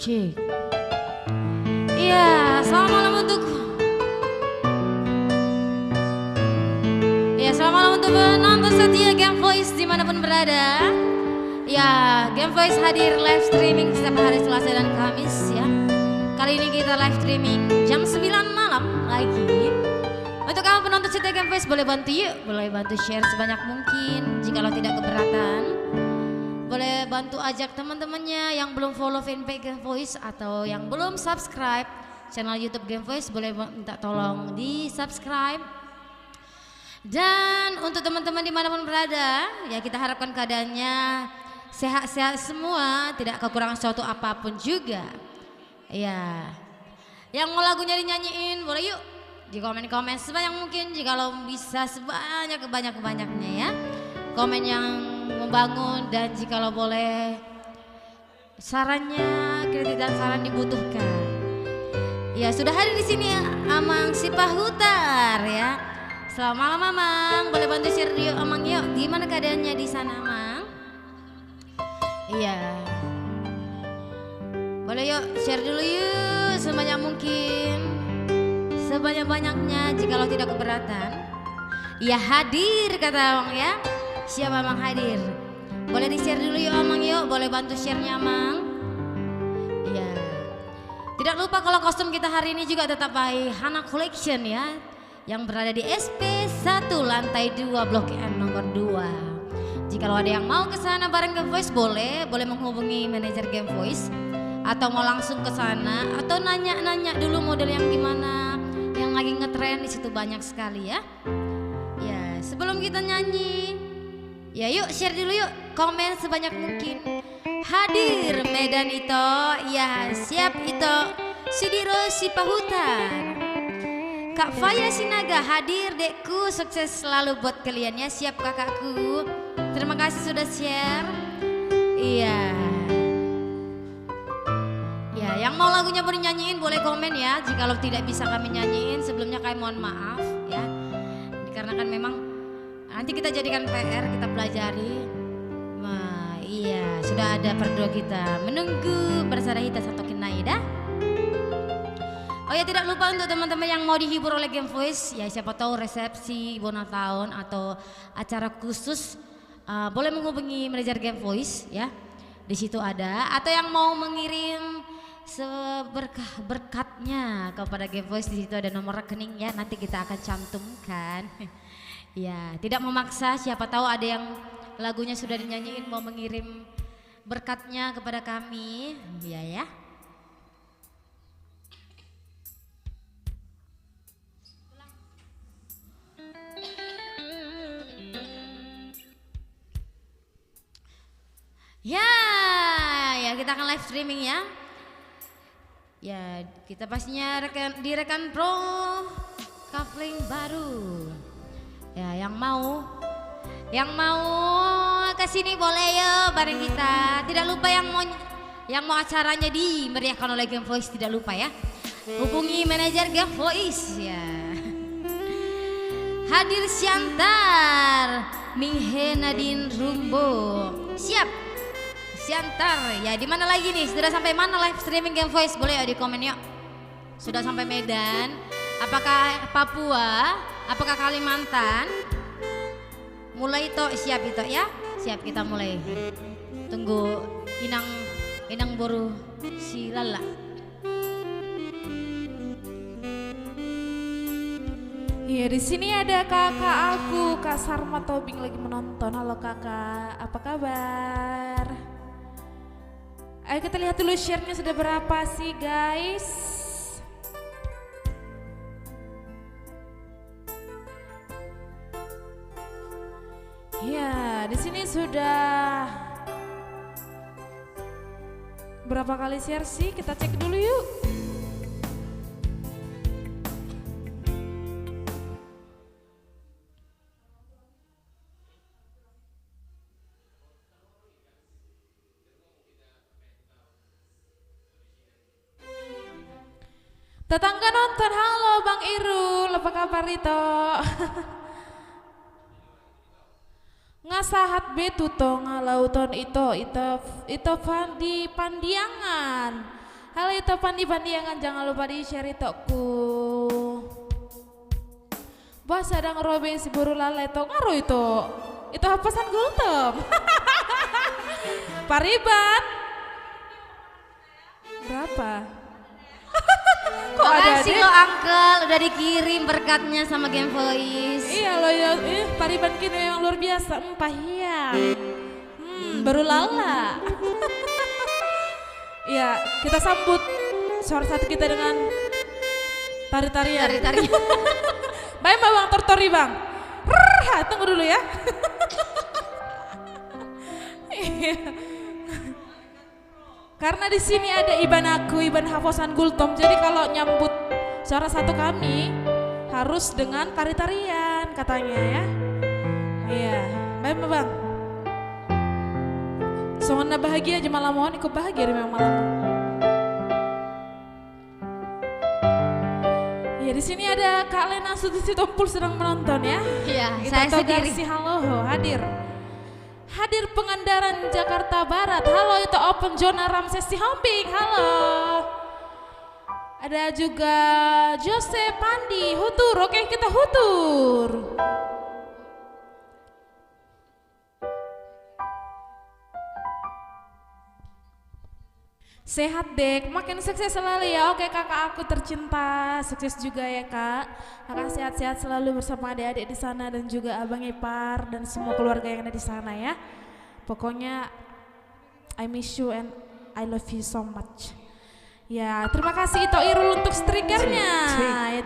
Cek. Iya, selamat malam untuk selamat malam untuk penonton setia Game Voice dimanapun berada. Ya, Game Voice hadir live streaming setiap hari Selasa dan Kamis ya. Kali ini kita live streaming jam 9 malam lagi. Untuk kamu penonton setia Game Voice boleh bantu yuk, boleh bantu share sebanyak mungkin jika lo tidak keberatan. Boleh bantu ajak teman-temannya yang belum follow fanpage Game Voice atau yang belum subscribe channel YouTube Game Voice, boleh minta tolong di subscribe. Dan untuk teman-teman dimanapun berada, ya kita harapkan keadaannya sehat-sehat semua, tidak kekurangan suatu apapun juga. Ya, yang mau lagunya dinyanyiin boleh yuk di komen-komen sebanyak mungkin, jika lo bisa sebanyak-banyaknya ya. Komen yang membangun, dan jika lo boleh sarannya, kritik dan saran dibutuhkan. Ya, sudah hadir di sini Amang Sipahutar ya. Selamat malam Amang, boleh bantu share yuk Amang yuk. Gimana keadaannya di sana Amang? Iya. Boleh yuk share dulu yuk sebanyak mungkin. Sebanyak-banyaknya jika lo tidak keberatan. Ya hadir kata Amang ya. Siapa Amang hadir? Boleh di share dulu yuk Amang yuk. Boleh bantu share-nya Amang. Iya. Tidak lupa kalau kostum kita hari ini juga tetap by Hana Collection ya, yang berada di SP 1 lantai 2 Blok M nomor 2. Jika lo ada yang mau ke sana bareng Game Voice boleh menghubungi manajer Game Voice, atau mau langsung ke sana, atau nanya-nanya dulu model yang gimana yang lagi ngetren, di situ banyak sekali ya. Ya, sebelum kita nyanyi, ya yuk share dulu yuk, komen sebanyak mungkin. Hadir Medan Ito, ya siap Ito, Sudiro Sipahutar. Kak Faya Sinaga hadir dekku, sukses selalu buat kalian ya. Siap kakakku, terima kasih sudah share. Iya. Ya, yang mau lagunya boleh nyanyiin boleh komen ya. Jika lo tidak bisa kami nyanyiin, sebelumnya kami mohon maaf ya. Dikarenakan memang nanti kita jadikan PR, kita pelajari. Nah, iya, sudah ada perdua kita menunggu bersara kita satu Naida. Oh ya, tidak lupa untuk teman-teman yang mau dihibur oleh Game Voice, ya siapa tahu resepsi bonus tahun atau acara khusus, boleh menghubungi manajer Game Voice ya. Di situ ada, atau yang mau mengirim seberkah berkatnya kepada Game Voice, di situ ada nomor rekeningnya, nanti kita akan cantumkan. Ya, tidak memaksa, siapa tahu ada yang lagunya sudah dinyanyiin mau mengirim berkatnya kepada kami, ya. Ya kita akan live streaming ya. Ya, kita pastinya direkan pro coupling baru. Ya, yang mau ke sini boleh ya bareng kita. Tidak lupa yang mau acaranya dimeriahkan oleh Game Voice, tidak lupa ya. Hubungi manajer Game Voice ya. Hadir Siantar, Minghe Nadine Rumbo. Siap. Siantar, ya di mana lagi nih? Sudah sampai mana live streaming Game Voice? Boleh ya di komen yuk. Sudah sampai Medan? Apakah Papua? Apakah Kalimantan? Mulai toh, siap itu ya? Siap, kita mulai. Tunggu inang boru si lala. Iya, di sini ada kakak aku, Kak Sarma Tobing lagi menonton. Halo kakak, apa kabar? Ayo kita lihat dulu share-nya sudah berapa sih guys. Ya, di sini sudah berapa kali share sih? Kita cek dulu yuk. Tetangga nonton, halo Bang Irul, apa kabar itu? Ngasahat betu to ngalauton itu di Pandiangan. Halo itu pandi-pandiangan, jangan lupa di-share itoku. Bos sedang robe si buru lale to ngaruh itu. Itu hapasan gultom. Pariban. Berapa? Kok ada Makasih lo Uncle udah dikirim berkatnya sama Game Voice. Iya loh ya, Pariban kini yang luar biasa, iya. Baru lala. Iya, kita sambut suara satu kita dengan tari-tarian. Tari-tari. Baik bang, tortori bang. Tunggu dulu ya. Iya. Karena di sini ada Iban aku, Iban Hafosan Gultom. Jadi kalau nyambut suara satu kami harus dengan tari-tarian katanya ya. Iya, baik bang. Soalnya bahagia aja malam mohon, ikut bahagia deh memang malam. Ya di sini ada Kak Lena Sutusi Tompul sedang menonton ya. Iya, Kita saya sendiri. Garsi halo hadir. Hadir Pengandaran Jakarta Barat. Halo itu Open Zona Ramses Sihombing. Halo. Ada juga Jose Pandi Hutur. Oke kita hutur. Sehat dek, makin sukses selalu ya. Oke kakak aku tercinta, sukses juga ya kak. Kakak sehat-sehat selalu bersama adik-adik di sana dan juga abang Ipar dan semua keluarga yang ada di sana ya. Pokoknya I miss you and I love you so much. Ya terima kasih itu Irul untuk strikernya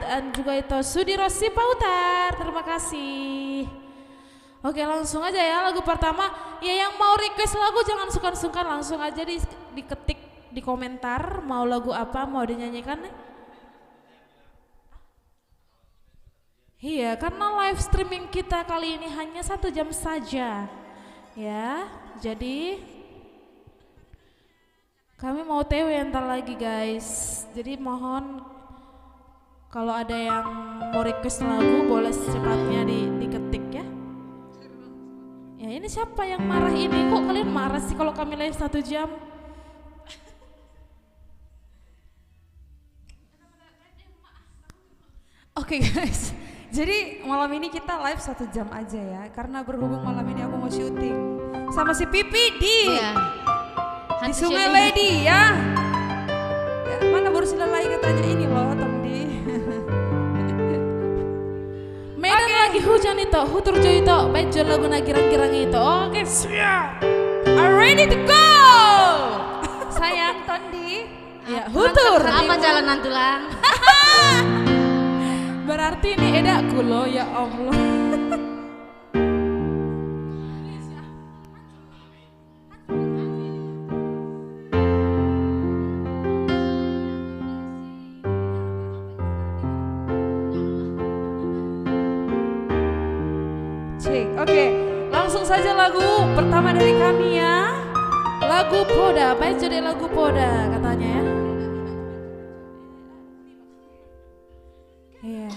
dan juga itu Sudiro Sipautar, terima kasih. Oke langsung aja ya lagu pertama. Ya yang mau request lagu jangan sungkan-sungkan, langsung aja diketik di komentar mau lagu apa mau dinyanyikan. Iya karena live streaming kita kali ini hanya 1 jam saja ya, jadi kami mau TW ntar lagi guys. Jadi mohon kalau ada yang mau request lagu boleh secepatnya diketik ya. Ya ini siapa yang marah ini, kok kalian marah sih kalau kami live 1 jam? Oke guys, jadi malam ini kita live 1 jam aja ya. Karena berhubung malam ini aku mau syuting sama si Pipi di Hantu Sungai Shelly. Lady ya. Mana baru selesai katanya ini loh Tondi. Medan lagi hujan itu, hutur jo itu, baik jo lagu girang-girang itu. Oke siap, Are ready to go? Sayang Tondi. ya hutur. Apa jalanan tulang? Berarti ini edaku loh ya Allah. Oke, langsung saja lagu pertama dari kami ya. Lagu Poda, baik jadi lagu Poda katanya ya. Iya.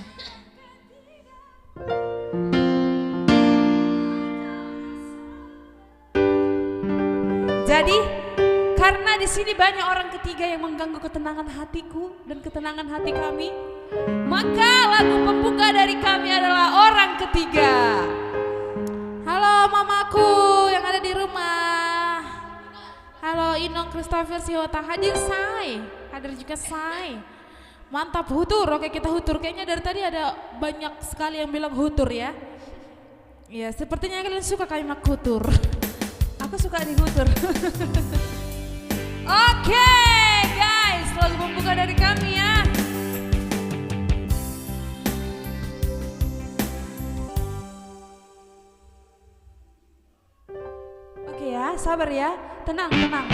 Jadi karena di sini banyak orang ketiga yang mengganggu ketenangan hatiku dan ketenangan hati kami, maka lagu pembuka dari kami adalah Orang Ketiga. Halo mamaku yang ada di rumah. Halo Inong Christopher Siwata, hadir Say, hadir juga Say. Mantap hutur, oke kita hutur. Kayaknya dari tadi ada banyak sekali yang bilang hutur ya. Ya sepertinya kalian suka kalimat hutur. Aku suka dihutur. Oke guys, lagu pembuka dari kami ya. Oke ya, sabar ya, tenang, tenang.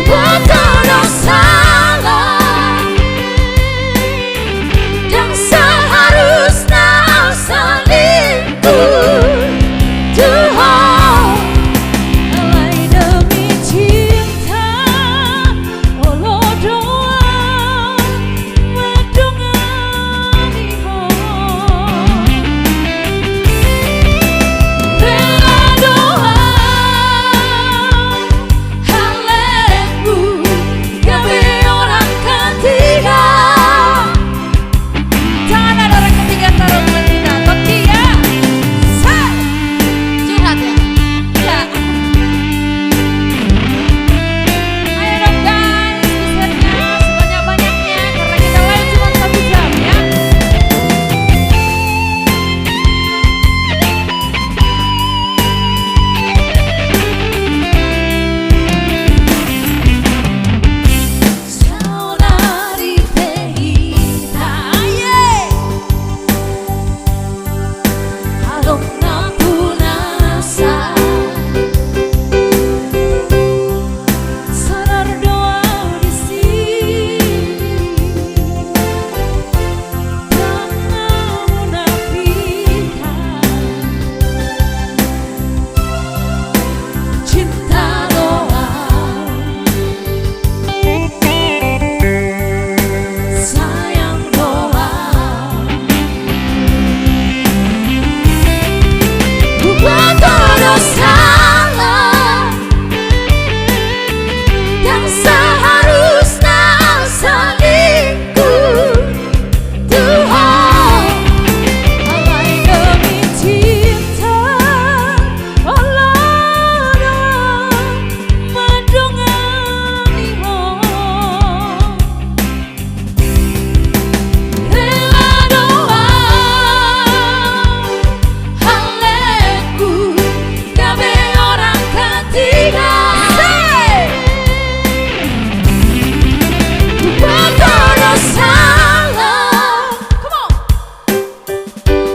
buat terus salah dan seharusnya selingkuh. Tuhan, alai demi cinta, olo doa medungani ho. Rela doa haleku gawe orang ketiga. Jangan ada orang ketiga taruh ketiga. Toki ya. Curhat ya? Ya. Ayo dong guys, besarnya sebanyak-banyaknya karena kita live cuma 1 jam ya. Saudari Tehita, alok napunasa sadar doa di sini dan menafikan cinta doa sayang doa buat terus salah yang seharusnya selingkuh. Tuhan, alai demi cinta, Allah medungani ho. Rela doa haleku gawe orang ketiga. Buat terus salah, come on,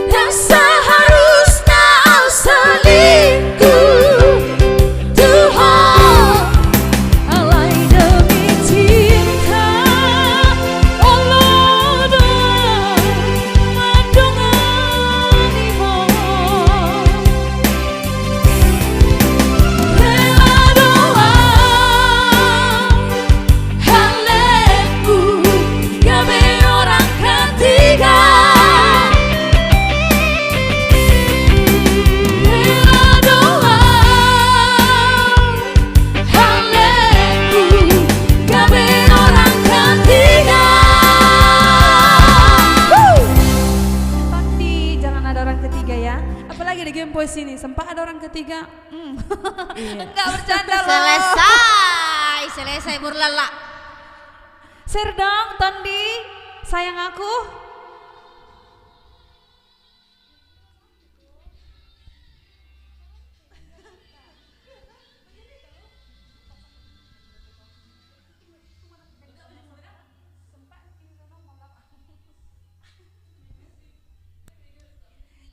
yang seharusnya selingkuh. Tuhan, alai demi cinta, Allah doa medungani ho. Rela doa haleku gawe orang ketiga. Rela doa haleku gawe orang ketiga. Pasti jangan ada orang ketiga ya. Apalagi di game voice ini, sempat ada orang ketiga. Enggak bercanda loh. Selesai burlala. Share dong Tondi, sayang aku.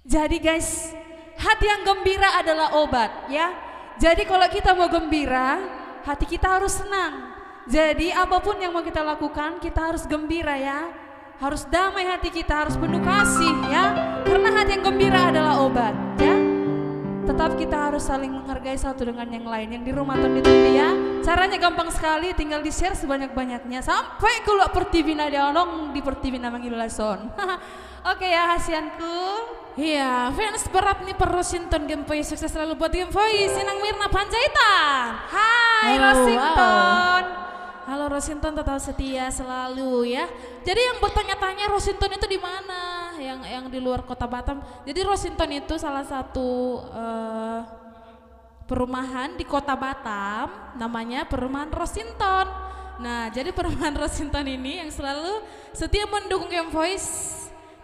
Jadi guys, hati yang gembira adalah obat ya. Jadi kalau kita mau gembira, hati kita harus senang. Jadi apapun yang mau kita lakukan, kita harus gembira ya. Harus damai hati kita, harus penuh kasih ya. Karena hati yang gembira adalah obat ya. Tetap kita harus saling menghargai satu dengan yang lain. Yang di rumah Tondi ya. Caranya gampang sekali, tinggal di share sebanyak-banyaknya. Sampai keluar pertivina dialong di pertivina manggilulason. Oke ya hasianku. Iya, fans berat nih per Rosinton Game Voice, sukses selalu buat Game Voice. Sinang Mirna Panjaitan. Hai Halo, Rosinton. Halo Rosinton, tetap setia selalu ya. Jadi yang bertanya-tanya Rosinton itu di mana? Yang di luar kota Batam. Jadi Rosinton itu salah satu perumahan di kota Batam, namanya Perumahan Rosinton. Nah, jadi Perumahan Rosinton ini yang selalu setia mendukung Game Voice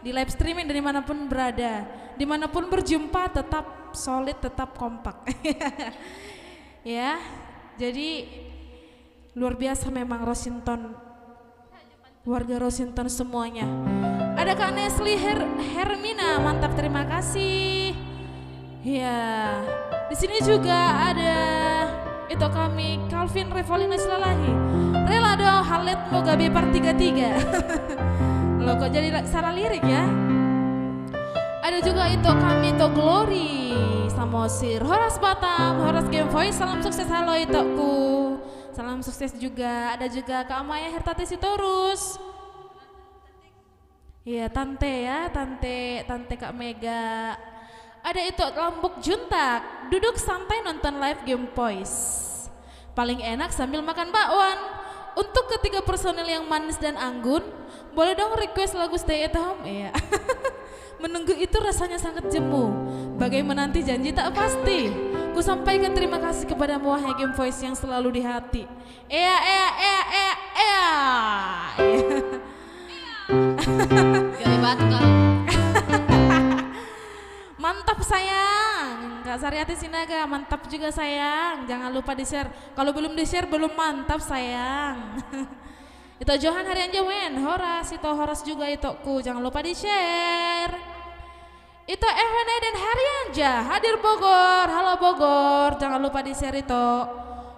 di live streaming dari manapun berada, dimanapun berjumpa tetap solid, tetap kompak. Ya, jadi luar biasa memang Rosinton, warga Rosinton semuanya. Ada Kak Nesli Hermina, mantap, terima kasih. Ya, di sini juga ada itu kami Calvin Revolina Silalahi. Rela dong haletmu gabe part 33. Lo kok jadi salah lirik ya? Ada juga itu kami itu Glory Samosir, Horas Batam, Horas Game Voice, salam sukses halo itoku. Salam sukses juga. Ada juga Kak Maya Hertati Sitorus. Iya tante ya, tante Kak Mega. Ada itu Lambuk Juntak, duduk santai nonton live Game Voice. Paling enak sambil makan bakwan. Untuk ketiga personil yang manis dan anggun, boleh dong request lagu Stay at Home? Iya. Menunggu itu rasanya sangat jemu. Bagaimana nanti janji tak pasti. Ku sampaikan terima kasih kepada wahai Game Voice yang selalu di hati. Gak batu kau. Mantap sayang, Kak Sariati Sinaga, mantap juga sayang. Jangan lupa di share. Kalau belum di share belum mantap sayang. Itu Johan Harian Jawen, Horas itu Horas juga itoku. Jangan lupa di share. Itu Evan dan Harianja hadir Bogor, halo Bogor. Jangan lupa di share itu.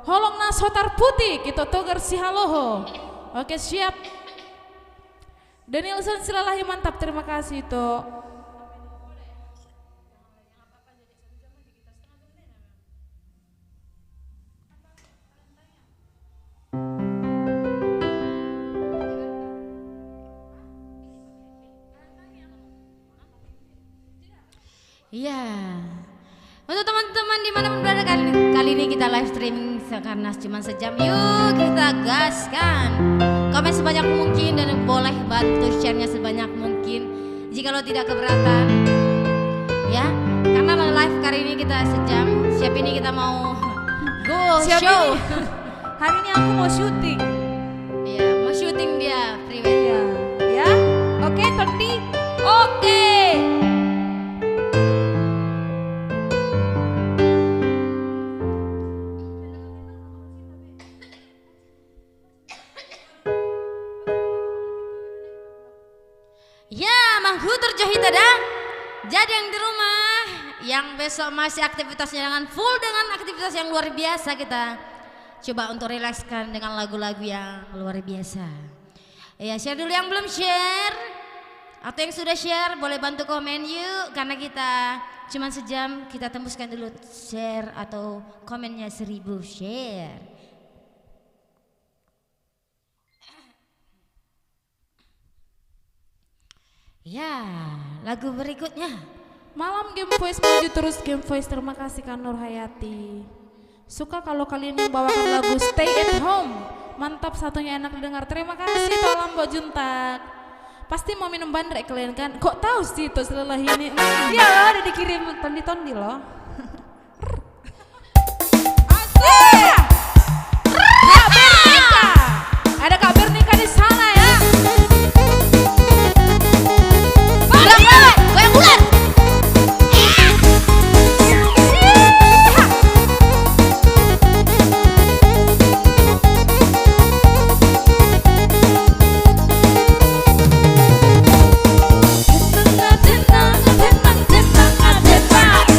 Holong Nas Hotar Putih, itu Togar Sihaloho. Oke siap. Danielson Silalahi mantap, terima kasih itu. Iya. Untuk teman-teman dimanapun berada kali ini kita live streaming karena cuma sejam. Yuk kita gaskan. Komen sebanyak mungkin dan boleh bantu share-nya sebanyak mungkin. Jika lo tidak keberatan, ya. Karena live kali ini kita sejam. Siap ini kita mau go Siap show. ini. Hari ini aku mau syuting. Iya, mau syuting dia private. Ya, ya. Oke, Tondi. Oke. Ya, manghutur johitada. Jadi yang di rumah, yang besok masih aktivitasnya dengan full dengan aktivitas yang luar biasa, kita coba untuk rilekskan dengan lagu-lagu yang luar biasa. Ya, share dulu yang belum share. Atau yang sudah share boleh bantu komen yuk. Karena kita cuma sejam, kita tembuskan dulu share atau komennya 1000 share. Ya, lagu berikutnya. Malam Game Voice maju terus Game Voice. Terima kasih Kak Nur Hayati. Suka kalau kalian yang bawakan lagu Stay at Home. Mantap, satunya enak didengar. Terima kasih Tolam Mbok Juntak. Pasti mau minum bandrek kalian kan? Kok tahu sih itu setelah ini? Iya loh, udah dikirim tondi-tondi loh. Asik! Kak Bernika. Ada Kak Bernika di sana ya. Goyang bulan. Tenang, tenang, tenang, tenang, tenang.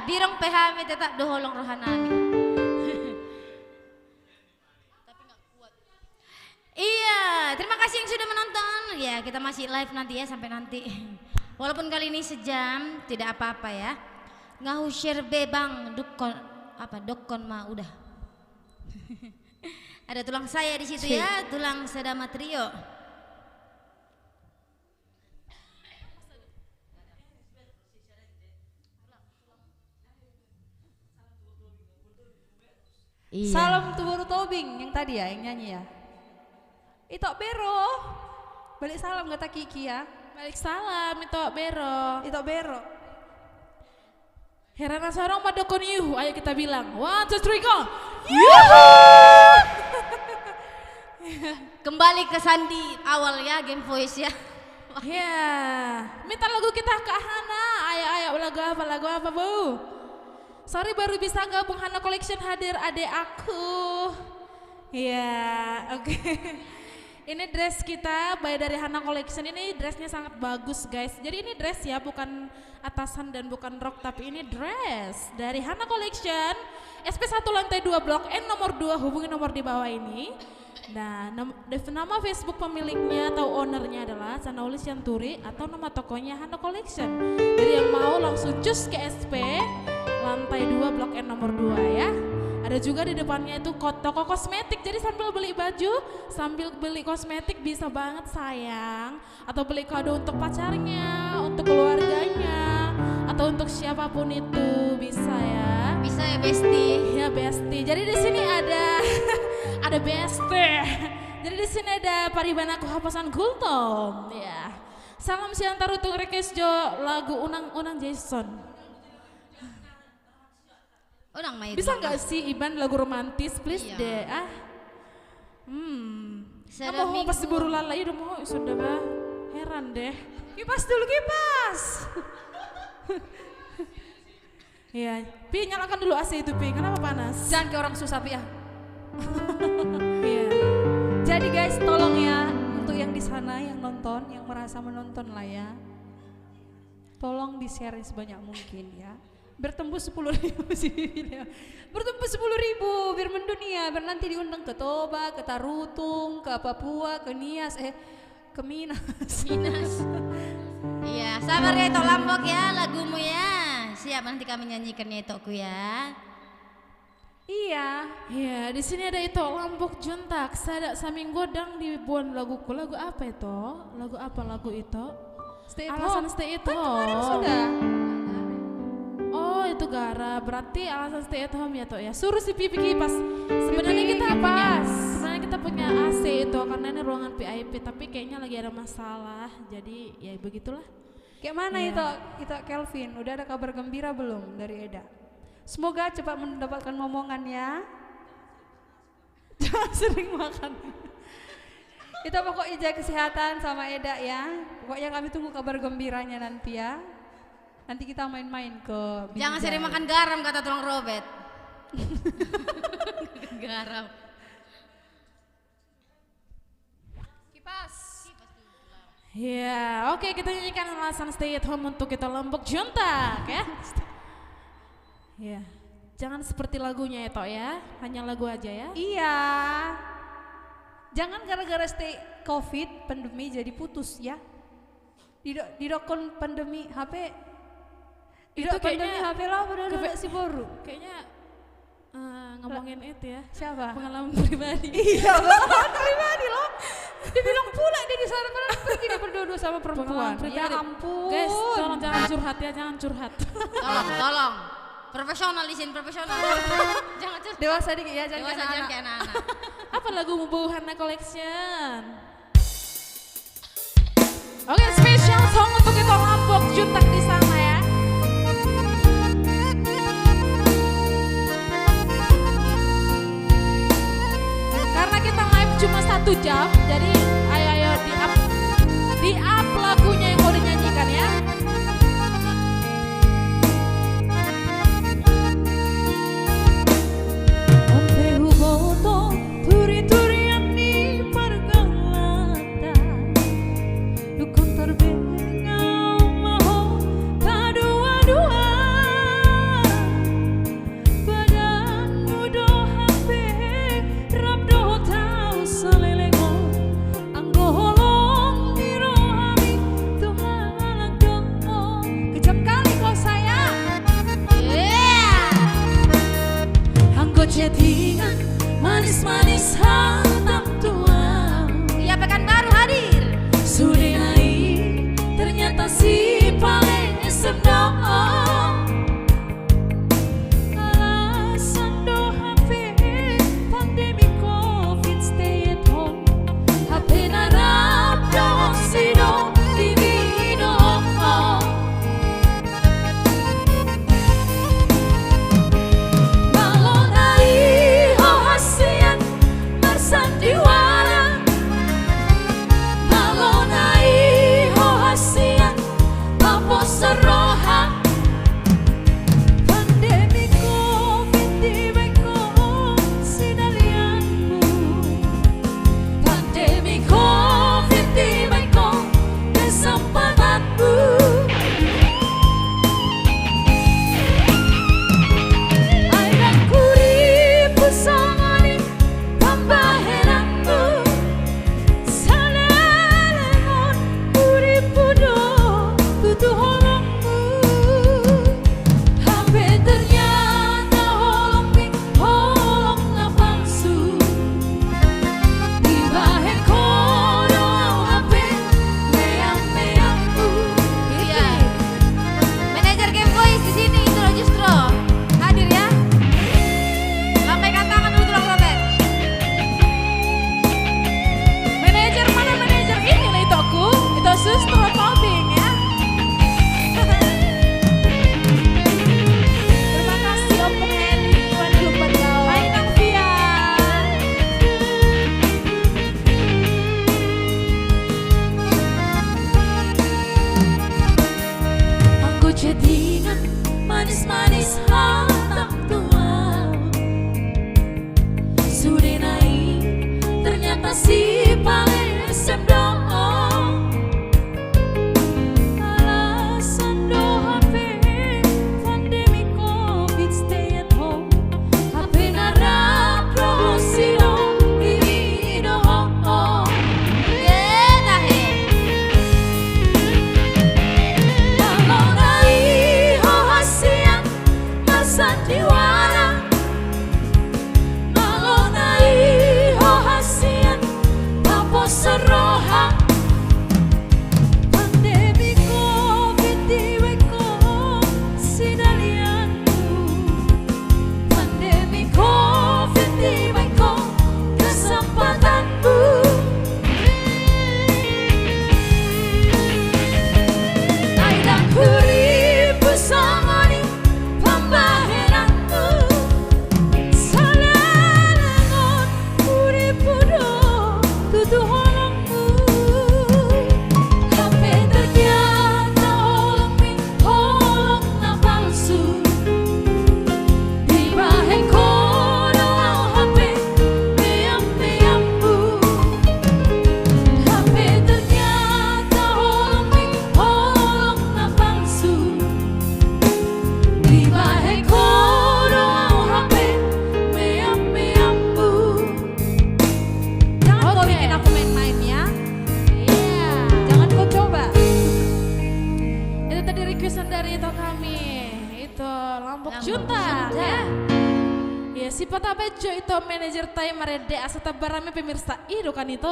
birong pehami tetap doholong rohanami. Iya, terima kasih yang sudah menonton. Ya, kita masih live nanti ya sampai nanti. Walaupun kali ini sejam, tidak apa-apa ya. Ngahu share bebang dokon mah udah. Ada tulang saya di situ ya, tulang sedama trio. Iya. Salam Tuburu Tobing yang tadi ya, yang nyanyi ya. Itok Bero. Balik salam kata Kiki ya. Balik salam itu Bero. Itok Bero. Herana sarong pada kon yuhu, ayo kita bilang 1, 2, 3 go. Kembali ke Sandi awal ya, game voice ya. Ya, minta lagu kita ke Hana. Ayo lagu apa Bu? Sorry baru bisa gabung Hana Collection hadir adik aku. Ya, oke. Ini dress kita dari Hana Collection, ini dressnya sangat bagus guys. Jadi ini dress ya, bukan atasan dan bukan rok, tapi ini dress dari Hana Collection SP1 lantai 2 blok N nomor 2, hubungi nomor di bawah ini. Nah, nama Facebook pemiliknya atau ownernya adalah Sanaulis Yanturi atau nama tokonya Hana Collection. Jadi yang mau langsung cus ke SP lantai 2 blok N nomor 2 ya. Ada juga di depannya itu toko kosmetik, jadi sambil beli baju, sambil beli kosmetik bisa banget sayang. Atau beli kado untuk pacarnya, untuk keluarganya, atau untuk siapapun itu bisa ya. Bisa ya Besti. Ya Besti. Jadi di sini ada ada Besti. Jadi di sini ada Paribanaku Hapasan Gultom. Ya. Salam siantar untuk request jo lagu Unang Jason. Bisa nggak sih Iban lagu romantis please deh Kamu pasti buru lalai udah mau sudah bah heran deh. Kipas dulu kipas. Iya, Pi nyalakan dulu AC itu Pi, kenapa panas? Jangan kayak orang susah Pi ya. Iya. Jadi guys tolong ya untuk yang di sana yang nonton, yang merasa menonton lah ya. Tolong di share sebanyak mungkin ya. Bertembus 10.000 sih. Bertembus 10.000 biar mendunia, biar nanti diundang ke Toba, ke Tarutung, ke Papua, ke Nias, ke Minas. Iya, sabar ya Tok Lambok ya lagumu ya. Siap nanti kami nyanyikannya Tokku ya. Iya. Iya, di sini ada itu Lambok Juntak, Sadak Saming Godang dibuat laguku. Lagu apa itu? Lagu apa lagu itu? Stay at Alasan home. stay at Kan kemarin home. sudah. Oh itu Gara, berarti alasan stay at home ya Tok ya. Suruh si Pipi kipas. Sebenarnya kita punya AC itu karena ini ruangan VIP, tapi kayaknya lagi ada masalah. Jadi ya begitulah. Kayak mana Ya. itu Kelvin? Udah ada kabar gembira belum dari Eda? Semoga cepat mendapatkan momongan ya. Jangan sering makan. Itu pokoknya jaga kesehatan sama Eda ya. Pokoknya kami tunggu kabar gembiranya nanti ya. Nanti kita main-main ke Binjai. Jangan sering makan garam kata tulang Robert. Garam. Kipas. Ya, oke kita nyanyikan alasan stay at home untuk kita Lombok Juntak ya. Ya, jangan seperti lagunya ya Tok ya, hanya lagu aja ya. Iya. Jangan gara-gara stay COVID pandemi jadi putus ya. Didokon pandemi HP. Itu Pandemi kayaknya HP lah udah si boru. kayaknya ngomongin itu ya. Siapa? Pengalaman pribadi. Iya pengalaman pribadi loh. Dibilang pula dia di sana padahal pergi dia berdua sama perempuan. Pengalaman Ya pribadi. ampun. Guys, tolong jangan curhat ya, jangan curhat. Tolong. Profesional di sini, profesional. Jangan curhat. Dewasa dikit ya, jangan Dewasa kayak jangan anak. kayak anak-anak. Apa lagumu Bu Hana Collection? Oke, spesial song untuk kita Lombok Juntak di sana ya. Karena kita live cuma 1 jam, jadi ayo di up lagunya yang mau dinyanyikan ya. Ompehu boto turi-turian di margalata Dukun terbengau maho kadua-dua chattingan manis-manis hantam tua. Ya Pekanbaru hadir. Sudah naik ternyata si paling sedang. Alasan do HP pandemi COVID stay at home. HP narap do si do TV do. Malonai oh hasian bersandiwara. Malonai oh hasian papo seroha. Pandemi COVID di beko sinalianmu. Pandemi COVID di beko kesempatanmu. Aida kuripu sangani pambahenanmu. Salengon kuripu do tutu holongmu. HP ternyata holong na palsu. Di bahe kono HP meang-meangmu. Iya. Manajer Game Boys di sini itu loh justru hadir ya. Lambaikan tangan dulu dong Robert. Manajer mana manajer ini lah itu aku. Itu suster clothing ya. Terima kasih Opung Heli, Wan lupa kau. Hai Navia. Aku chattingan manis-manis hantam tua. Sudah naik ternyata si paling sedang. Alasan do HP pandemi COVID stay at home. HP narap promosi do TV do. Ya dahe. Malonai oh hasian bersandiwara. Malonai oh hasian papo seroha. Pandemi COVID di beko sinalianmu. Pandemi COVID di beko kesempatanmu. Aida kuripu sangani pambahenanmu. Salengon kuripu do tutu holongmu. HP ternyata holong na palsu. Di bahe kono HP meang-meangmu. HP ternyata holong na palsu. Di bahe kono HP meang-meangmu. Jangan kau bikin aku main-main ya. Iya. Jangan kau coba. Itu tadi requestan dari itu kami. Itu Lombok Lombok Junta Junta. ya. Ya si Pata Bejo itu manajer time Marede asata barame pemirsa itu kan itu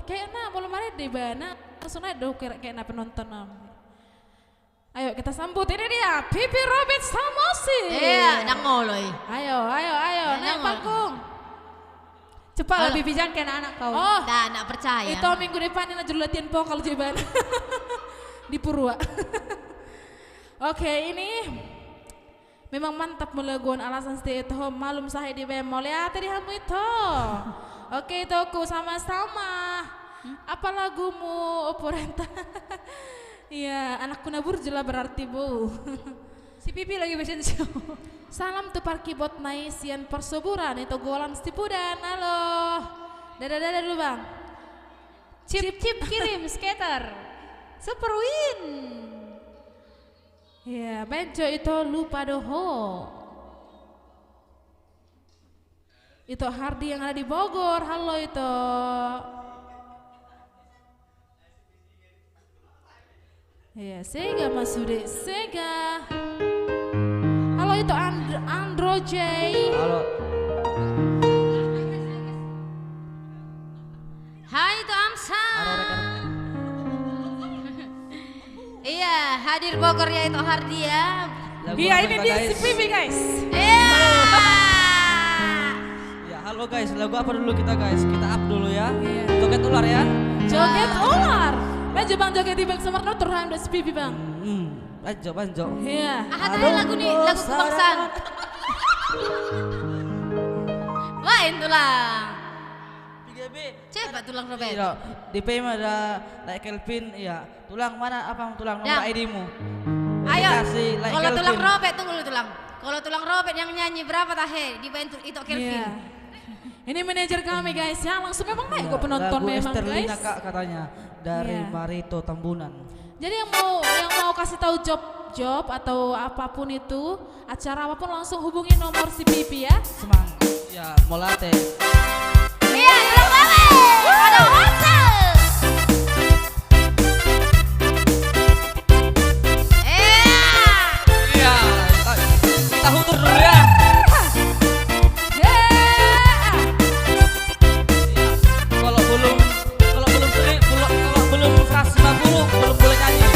kayaknya belum Marede bana langsung aja kayak penonton. Ayo kita sambut ini dia Pipi Robert Samosi. Iya, dangoloi. Ayo naik Nangol. panggung. Cepat Halo. lebih bijak kayak anak kau. Oh, Dah nak percaya. itu minggu depan ini juru latihan vokal jawaban di Purwa. Oke, ini memang mantap melaguan alasan stay at home malum sahi di bemol ya tadi kamu itu. Oke, itu aku sama-sama. Apa lagumu Oporenta? Iya, anak kunabur jela berarti bu. Si Pipi lagi bikin show. Salam tupar keyboard naisian persuburan itu golan stipudan. Halo. Dadah dulu bang. Chip kirim skater. Super win. Ya, Bejo itu lupa doho. Itu Hardi yang ada di Bogor. Halo itu. Ya, Sega Mas Sude, Sega. Halo itu Andro J. Halo. hadir Bogor yaitu Hardia. Lagu Iya apa ini kita, dia guys? si Pipi guys. Iya. Ya halo guys, lagu apa dulu kita guys? Kita up dulu ya. Iya. Joget ular ya. Joget ular. Baju bang joget di bang semarno turun udah sepipi bang. Banjo banjo. Iya. Ah, katanya lagu nih, lagu kebangsaan. Lain tulang. 3B. Coba tulang robek. Iya, di PM ada like Kelvin, iya. Tulang mana apa tulang nomor Ya. ID-mu? Ayo. Dikasih like Kalau tulang Kelvin. robek tunggu dulu tulang. Kalau tulang robek yang nyanyi berapa tahe? Dibantu itu Kelvin. Iya. Ini manajer kami guys ya, langsung memang naik Iya, kok penonton lagu memang Esterlina, guys. Kak katanya dari Iya. Barito Tambunan. Jadi yang mau kasih tahu job atau apapun itu, acara apapun langsung hubungi nomor si Pipi ya. Semangat. Ya, Molate. Iya, tulang robek. Ada WhatsApp. Iya, kita hutur dulu ya. Yeah. Kalau belum 150 belum boleh nyanyi.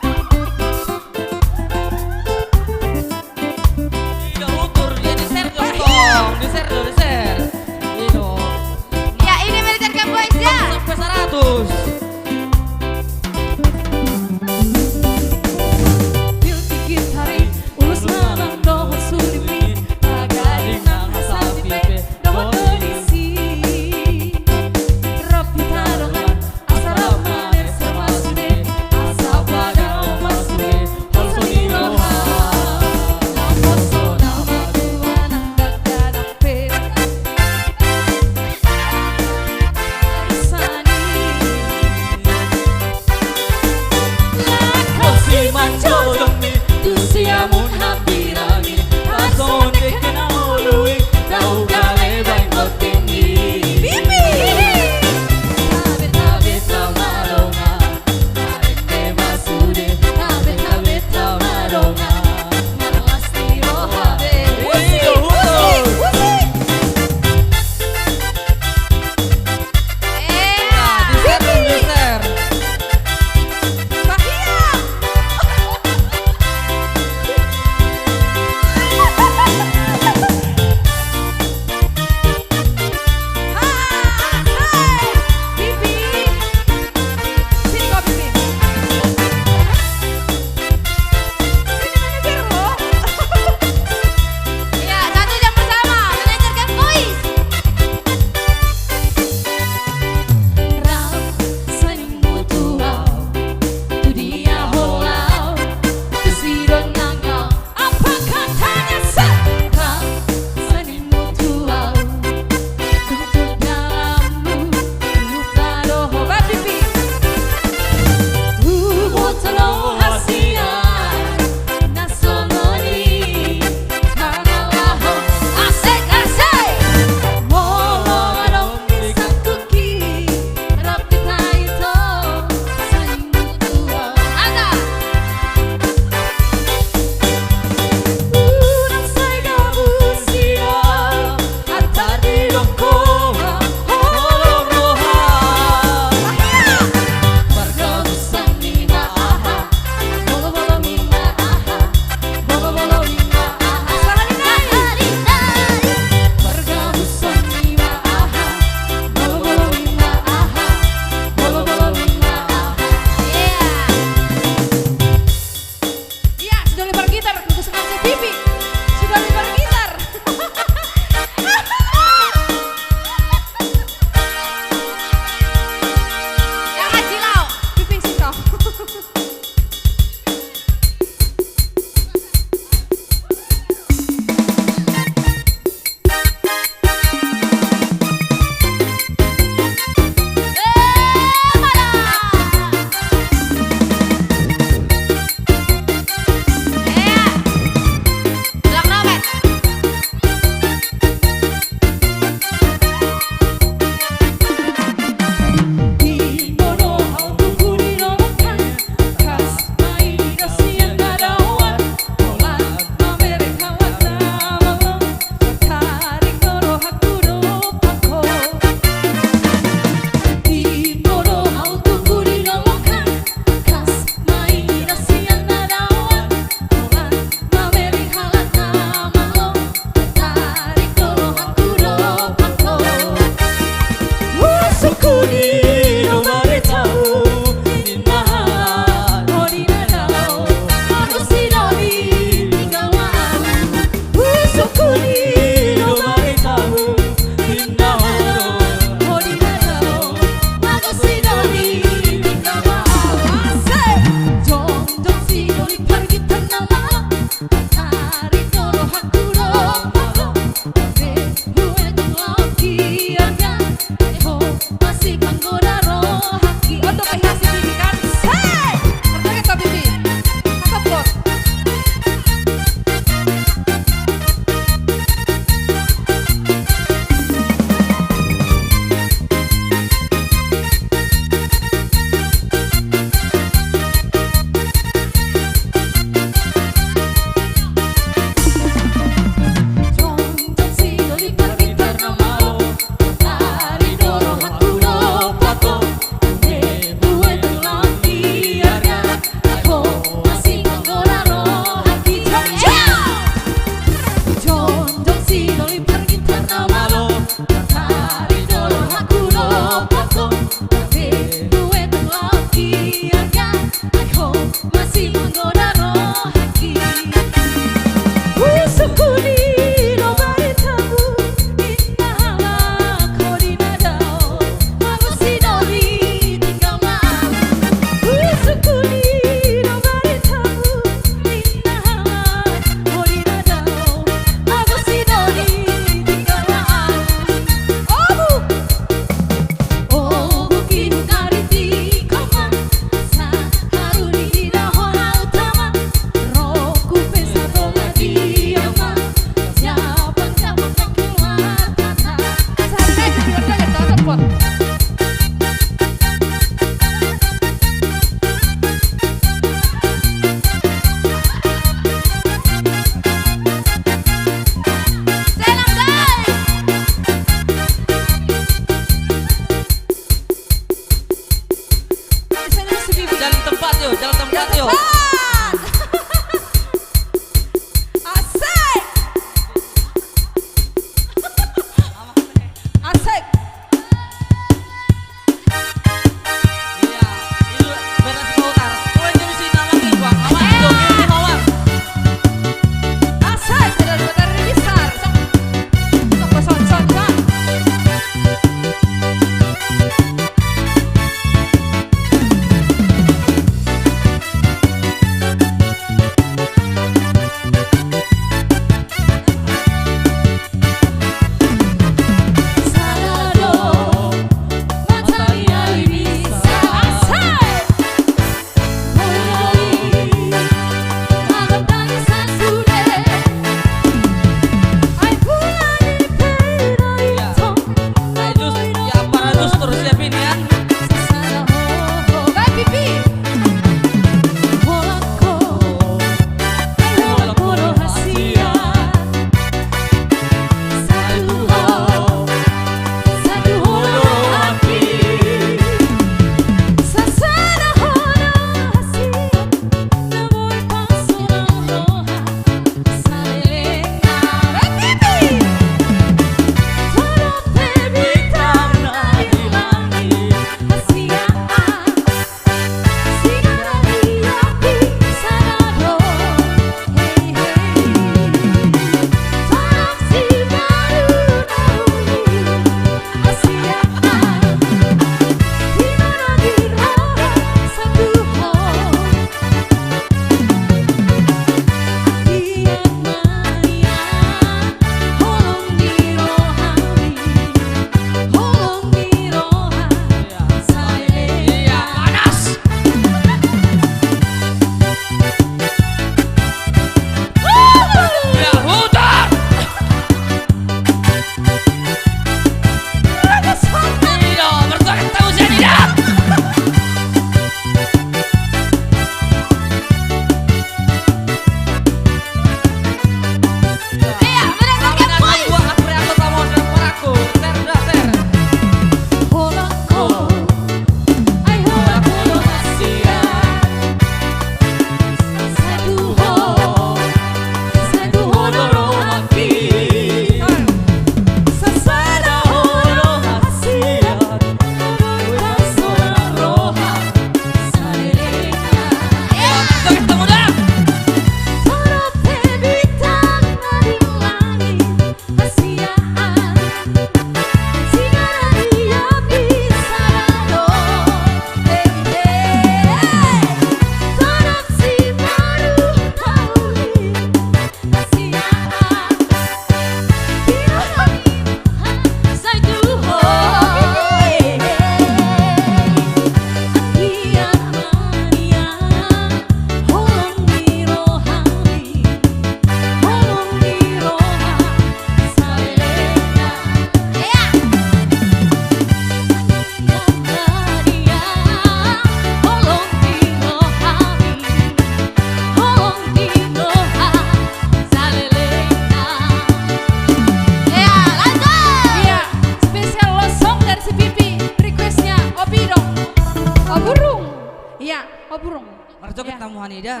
Hanida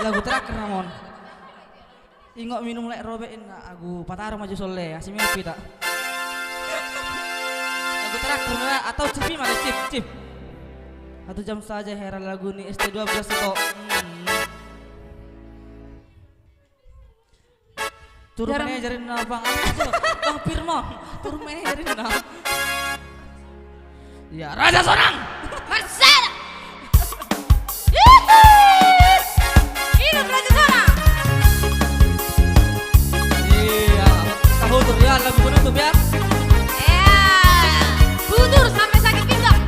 lagu terakhir namun ingok minum lek robein aku pataro maju soleh asimi api tak lagu terakhir atau cipi mana cip 1 jam saja heran lagu nih ST12 itu. Turun Jarang- manajerin Bang Anu, Bang Firman, turun manajerin Ya, Raja Sonang. Marcel. Hidup Raja Sonang. Iya, tahu tuh ya lagu penutup ya. Ya, budur sampai sakit pinggang.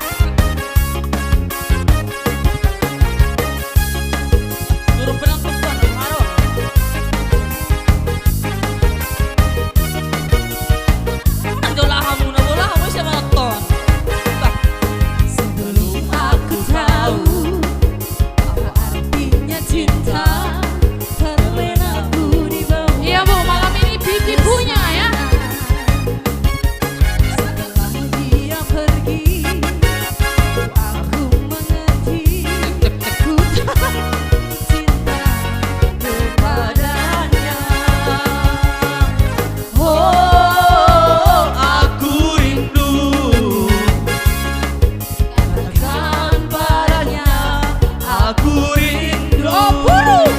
Turun penonton Bang Anu. Bola kamu siapa nonton? Sebelum aku tahu apa artinya cinta, terlena aku di bawah. Iya Bu, malam ini Bibi punya ya. Setelah dia pergi, aku mengerti, ku tak cinta kepadanya. Oh, Aku rindu. katakan padanya, Aku rindu. oh burung,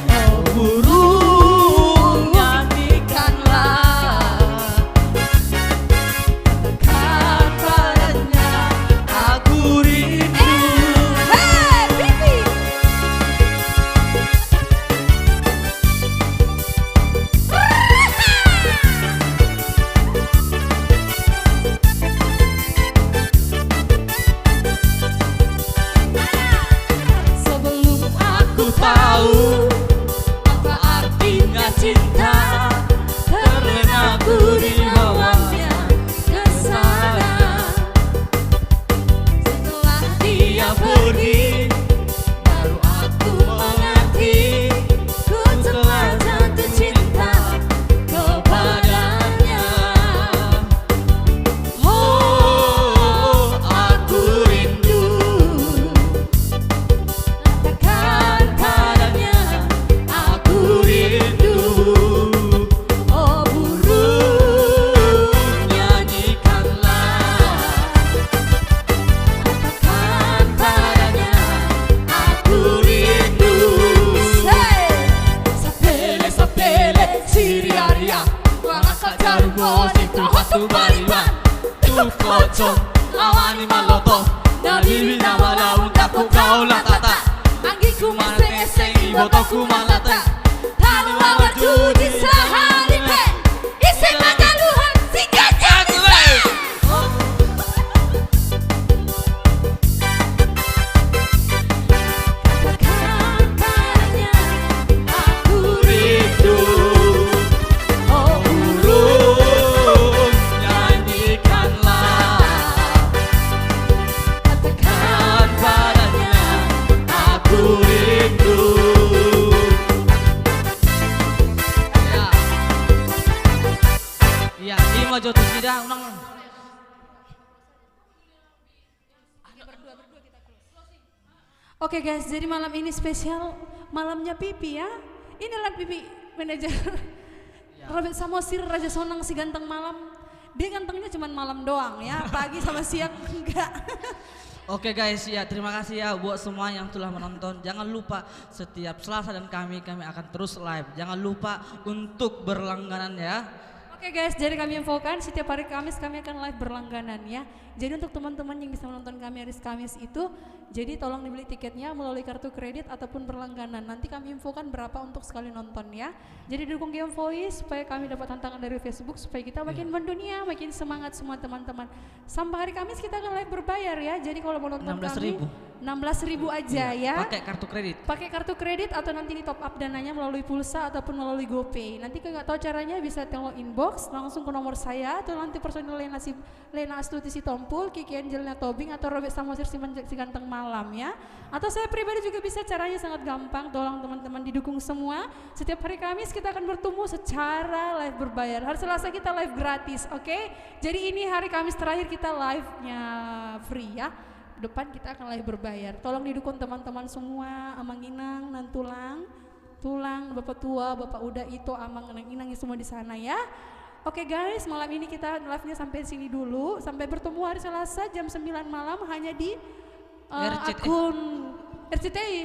Oh burung, nyanyikanlah. Katakan padanya, aku rindu. hey Bibi. Sebelum aku tahu apa artinya cinta, terlena aku di bawahnya ke sana. Setelah dia pergi, baru aku mengerti, ku telah jatuh cinta kepadanya. Oh, aku rindu, katakan padanya, aku rindu. Oh burung, nyanyikanlah. Katakan padanya, aku rindu. Sapele sapele siriaria, wangaka jaru mosi trohotu bariwan. Tukoco, awani maloto. Nabibi na wala untaku kaula tata. Anggiku meseng-meseng Ibotoku malata. Talu awar judi saharipe, isi magaluhan singkatnya bisa. Katakan padanya, aku rindu. Oh Burung, nyanyikanlah. katakan padanya, Aku rindu. Ya, ini mau jodoh sidang, unang. Oke guys, jadi malam ini spesial malamnya Pipi ya. Inilah Pipi manajer Robert Samosir Raja Sonang si ganteng malam. Dia gantengnya cuma malam doang ya, pagi sama siang enggak. Oke guys, ya terima kasih ya buat semua yang telah menonton. Jangan lupa setiap Selasa dan kami akan terus live. Jangan lupa untuk berlangganan ya. Oke guys, jadi kami infokan setiap hari Kamis kami akan live berlangganan ya. Jadi untuk teman-teman yang bisa menonton kami hari Kamis itu, jadi tolong dibeli tiketnya melalui kartu kredit ataupun berlangganan. Nanti kami infokan berapa untuk sekali nonton ya. Jadi dukung Game Voice supaya kami dapat tantangan dari Facebook supaya kita makin mendunia, makin semangat semua teman-teman. Sampai hari Kamis kita akan live berbayar ya. Jadi kalau mau nonton 16.000. kami 16.000 aja ya. Pakai kartu kredit. Pakai kartu kredit atau nanti di top up dananya melalui pulsa ataupun melalui GoPay. Nanti kalau nggak tahu caranya bisa tolong inbox langsung ke nomor saya atau nanti personil Lena Astuti Sitompul, Kiki Angelina Tobing atau Robert Samosir si ganteng malam ya. Atau saya pribadi juga bisa, caranya sangat gampang. Tolong teman-teman didukung semua. Setiap hari Kamis kita akan bertemu secara live berbayar. Hari Selasa kita live gratis, oke? Jadi ini hari Kamis terakhir kita live-nya free ya. Depan kita akan live berbayar. Tolong didukung teman-teman semua, Amang Inang, Nantulang, Tulang, Bapak Tua, Bapak Uda itu, Amang, Inang, Inang semua di sana ya. Oke guys, malam ini kita live-nya sampai sini dulu. Sampai bertemu hari Selasa jam 9 malam hanya di RCTI. akun RCTI.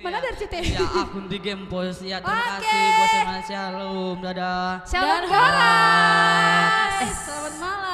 Mana ada RCTI? Ya akun di Gempos ya. Terima kasih buat semuanya. Shalom, dadah. Shalom Dan Goras. Selamat malam.